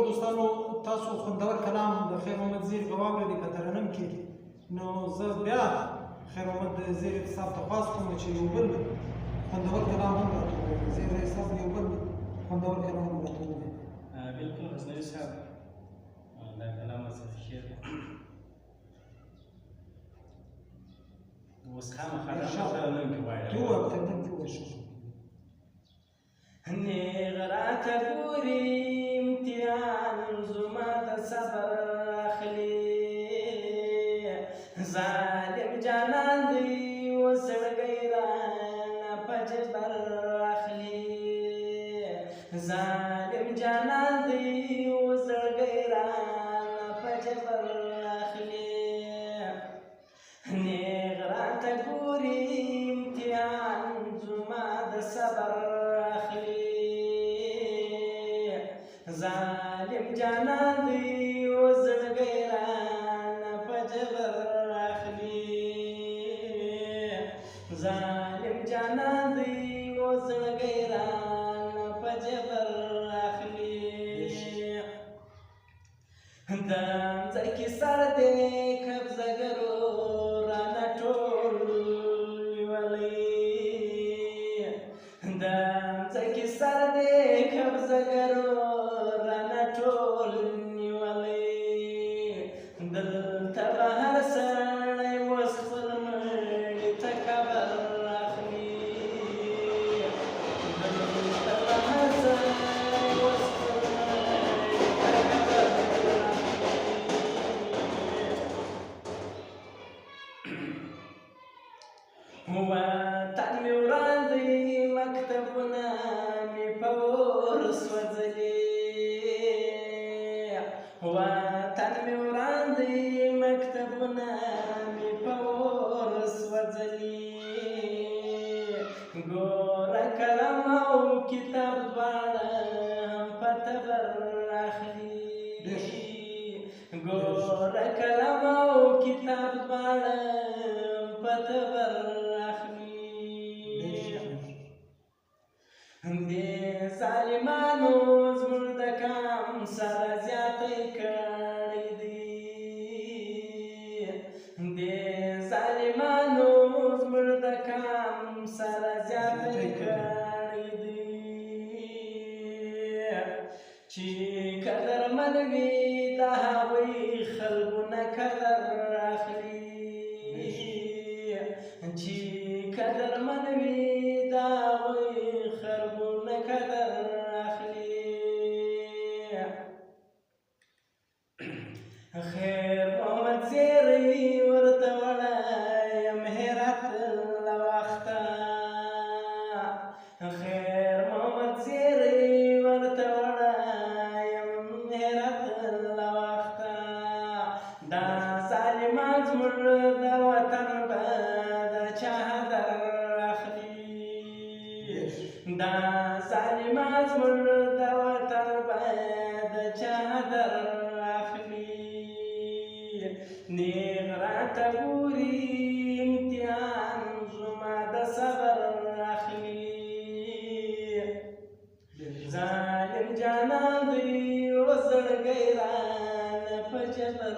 دوستانو تاسو خوندور کلام د خیر محمد زیر په واورېدئ په ترنم کې نو زه بیا خیر محمد زیر صاحب ته خواست کوم چې یو بل خوندور کلام هم راته ووایي. زیر صاحب یو بل خوندور کلام هم راته ووایي. بالکل غزنوي صاحب دا کلام ورڅخه ښه دی. اوس خامخا دا ترنم کې وایي. تو وایه ترنم کې وایه. نیغ راته ګوري امتحان زما د صبر اخلي ظالم جانان دی اوس زړګی رانه په جبر اخلي ظالم جانان دی اوس زړګی رانه په جبر اخلي نیغ راته ګوري امتحان زما د صبر ظالم جانان دی اوس زړګی رانه په جبر اخلي ظالم جانان دی اوس زړګی رانه په جبر اخلي د ځمکې سر دی قبضهګرو رانه ټول نیولی د ځمکې سر دی قبضهګرو دلته به هر سړی اوس خپل مړي ته قبر اخلي دلته به هر سړی اوس خپل مړي ته قبر اخلي وطن مې وران دی مکتبونه مې په اور سوځلي وطن مې وران دی مکتبونه مې په اور سوځلي ګوره قلم او کتاب دواړه هم په تبر اخلي ګوره قلم او کتاب دواړه هم په تبر اخلي دې ظالمانو زموږ د کام سره زیاتی کړی دی دې ظالمانو زموږ د کام سره زیاتی کړی دی چې قدرمن وي د هغوی خلکو نه قدر اخلي چې قدرمن وي د هغوی خلکو نه قدر اخلي خیر محمد زیری ورته وړایم هرات له وخته خیر محمد زیری ورته وړایم هرات له وخته دا ظالمان زموږ د وطن به د چا در اخلي دا ظالمان زموږ د وطن به د چا در نیغ راته ګوري امتحان زما د صبر اخلي ظالم جانان دی اوس زړګی رانه په جبر